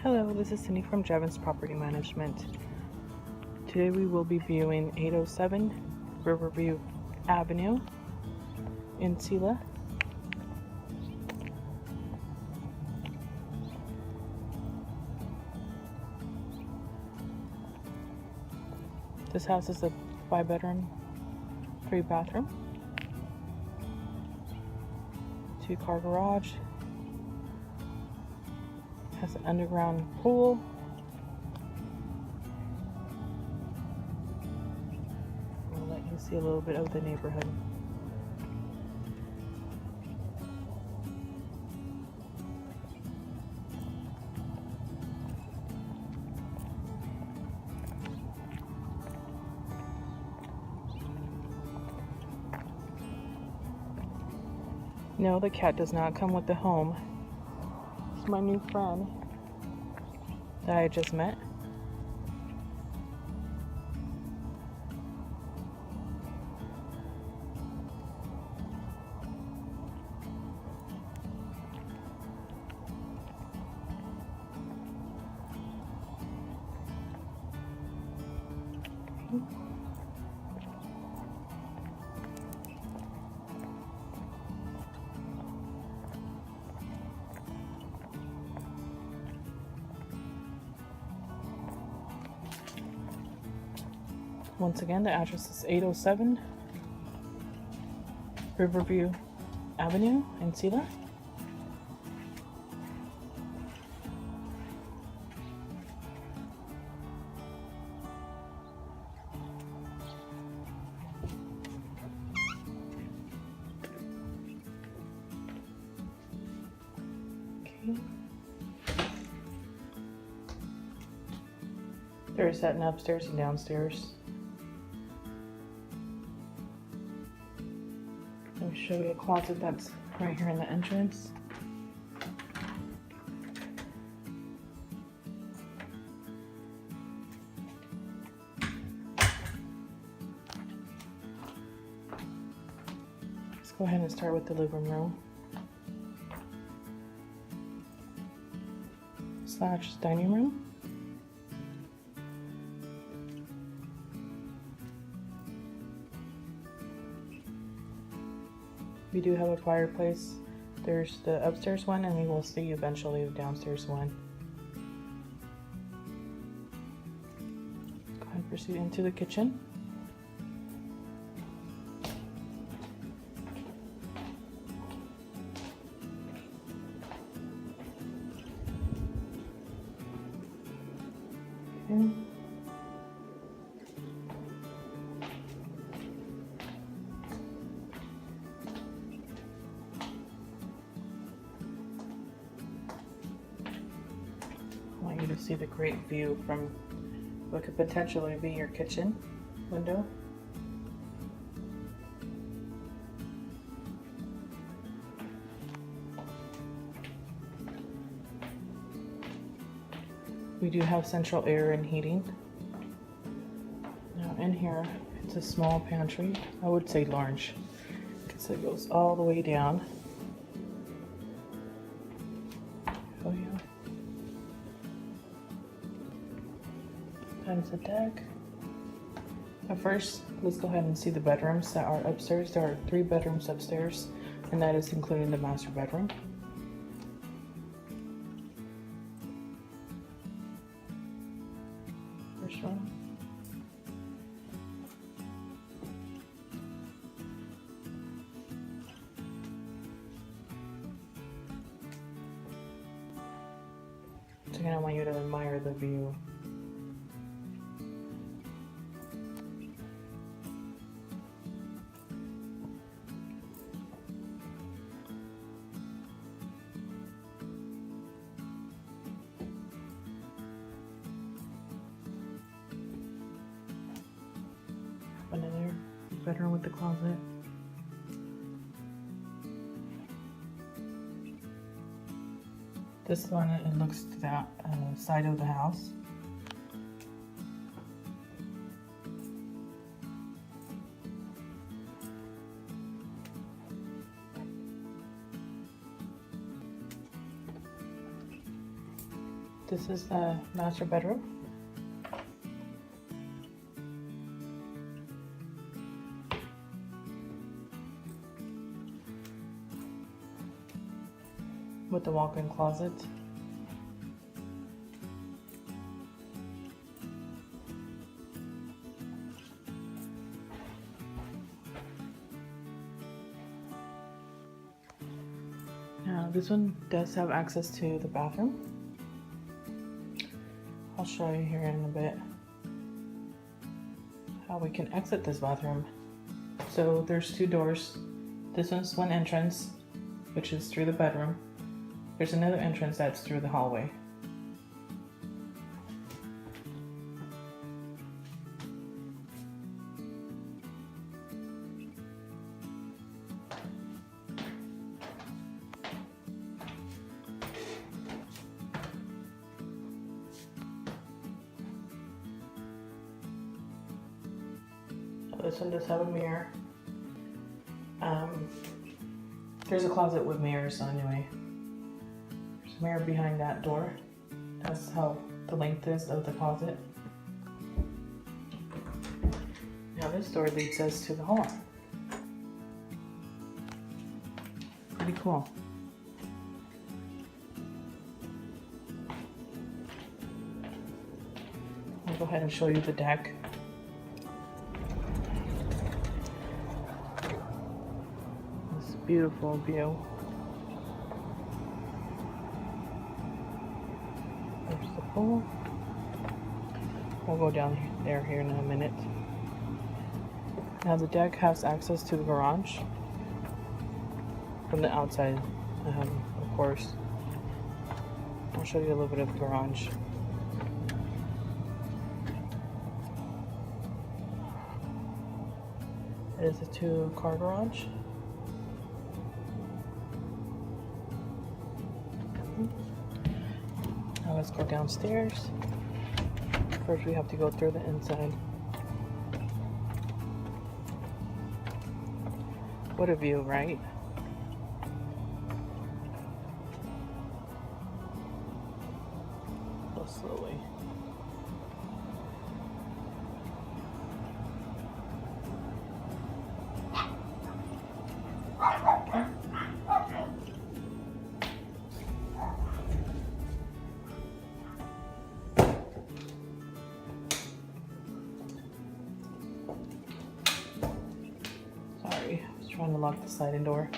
Hello, this is Cindy from Jevons Property Management. Today we will be viewing 807 Riverview Avenue in Selah. This house is a 5-bedroom, 3-bathroom, 2-car garage. Has an underground pool. I'll let you see a little bit of the neighborhood. No, the cat does not come with the home. It's my new friend that I just met. Once again, the address is 807 Riverview Avenue in Selah. Okay. There's that upstairs and downstairs. Let me show you a closet that's right here in the entrance. Let's go ahead and start with the living room / dining room. We do have a fireplace. There's the upstairs one, and we will see eventually the downstairs one. Go ahead and proceed into the kitchen. Okay. I want you to see the great view from what could potentially be your kitchen window. We do have central air and heating. Now in here, it's a small pantry. I would say large, because it goes all the way down. Oh yeah. That is a deck. But first, let's go ahead and see the bedrooms that are upstairs. There are 3 bedrooms upstairs, and that is including the master bedroom. First one. So again, I want you to admire the view. Another bedroom with the closet. This one, it looks to that side of the house. This is the master bedroom. With the walk-in closet. Now this one does have access to the bathroom. I'll show you here in a bit how we can exit this bathroom. So there's two doors. This one's one entrance, which is through the bedroom. There's another entrance that's through the hallway. This one does have a mirror. There's a closet with mirrors, so anyway. There's a mirror behind that door. That's how the length is of the closet. Now this door leads us to the hall. Pretty cool. I'll go ahead and show you the deck. Beautiful view. There's the pool. We'll go down there here in a minute. Now the deck has access to the garage from the outside, of course. I'll show you a little bit of the garage. It is a 2-car garage. Now let's go downstairs. First we have to go through the inside. What a view, right? Go slowly. Sorry, I was trying to lock the sliding door.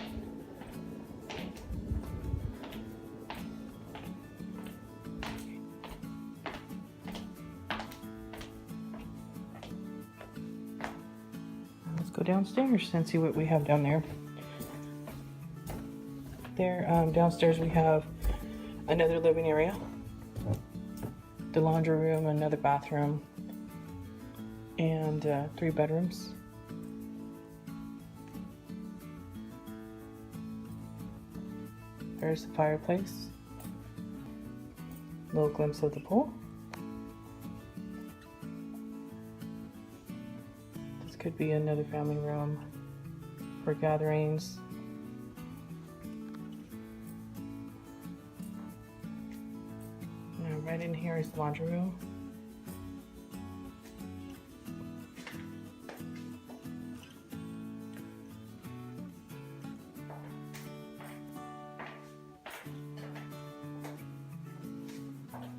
Let's go downstairs and see what we have down there. Downstairs we have another living area, the laundry room, another bathroom, and 3 bedrooms. There's the fireplace. Little glimpse of the pool. This could be another family room for gatherings. Now right in here is the laundry room.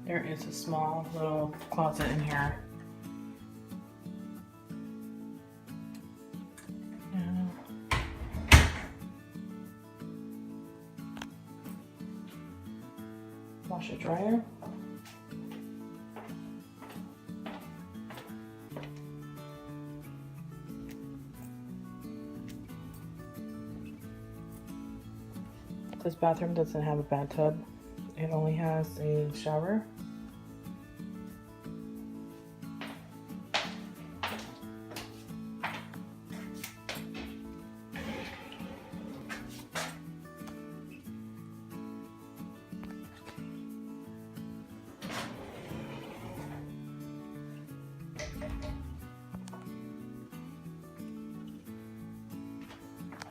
There is a small little closet in here. Washer dryer. This bathroom doesn't have a bathtub. It only has a shower.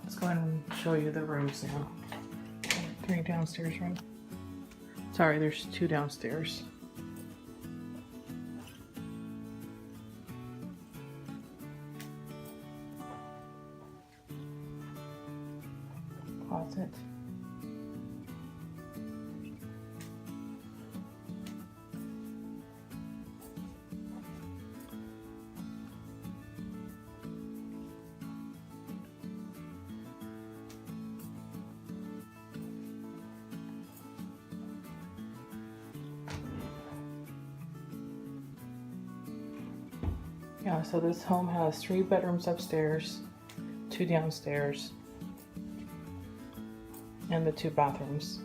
Let's go ahead and show you the rooms now. 3 downstairs rooms. Sorry, there's 2 downstairs. Closet. Yeah, so this home has 3 bedrooms upstairs, 2 downstairs, and the 2 bathrooms.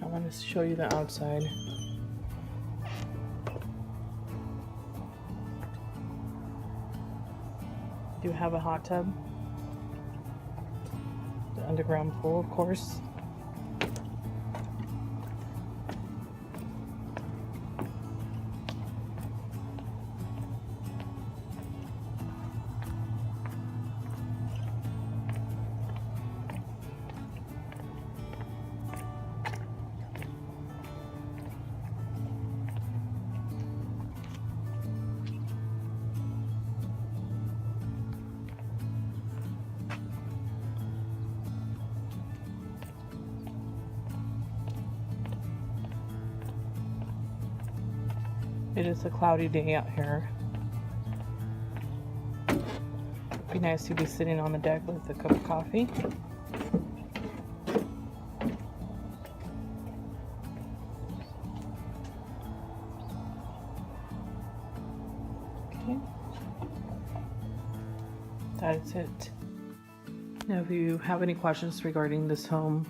I want to show you the outside. Do have a hot tub, the underground pool, of course. It is a cloudy day out here. Be nice to be sitting on the deck with a cup of coffee. Okay. That is it. Now, if you have any questions regarding this home,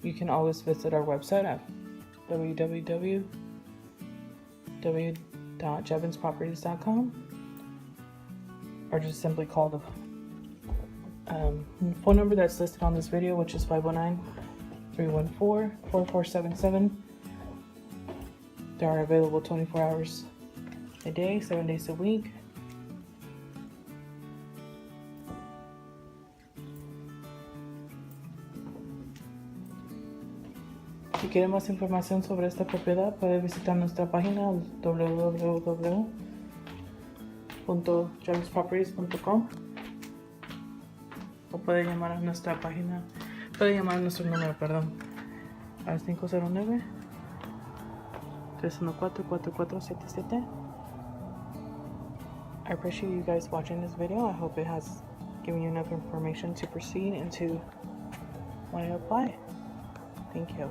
you can always visit our website at www.jevonsproperties.com, or just simply call the phone number that's listed on this video, which is 509-314-4477. They are available 24 hours a day, 7 days a week. Si quiere más información sobre esta propiedad, puede visitar nuestra página www.jevonsproperties.com, o puede llamar a nuestra página, puede llamar a nuestro número, perdón, al 509-314-4477. I appreciate you guys watching this video. I hope it has given you enough information to proceed and to want to apply. Thank you.